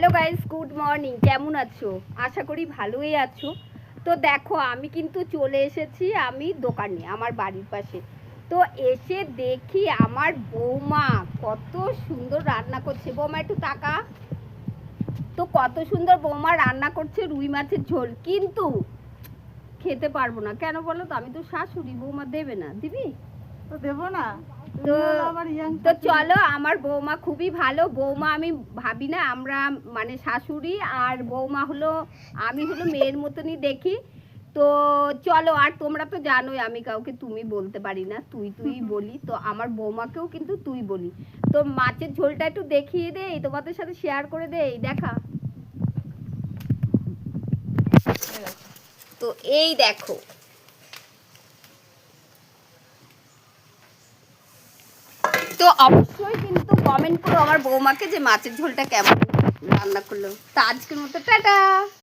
Hello guys, good morning. কেমন আছো? আশা করি ভালোই আছো। তো দেখো, আমি কিন্তু চলে এসেছি আমি দোকানে, আমার বাড়ির পাশে। তো এসে দেখি আমার বৌমা কত সুন্দর রান্না করছে। বৌমা একটু তাকা তো, কত সুন্দর বৌমা রান্না করছে রুই মাছের ঝোল। কিন্তু খেতে পারবো না, কেন বলো তো? আমি তো শাশুড়ি, বৌমা দেবে না। দিবি? তো দেবো না। তো চলো, আমার বৌমা খুবই ভালো বৌমা। আমি ভাবি না আমরা মানে শাশুড়ি আর বৌমা হলো, আমি হলো মেয়ের মতনই দেখি। তো চলো, আর তোমরা তো জানোই আমি কাউকে তুমি বলতে পারি না, তুই তুই বলি। তো আমার বৌমাকেও কিন্তু তুই বলি। তো মাছের ঝোলটা একটু দেখিয়ে দে, তোমাদের সাথে শেয়ার করে দে। দেখা, তো এই দেখো। তো অবশ্যই কিন্তু কমেন্ট করো আমার বৌমাকে যে মাছের ঝোলটা কেমন রান্না করলো। তা আজকের মতো টাটা।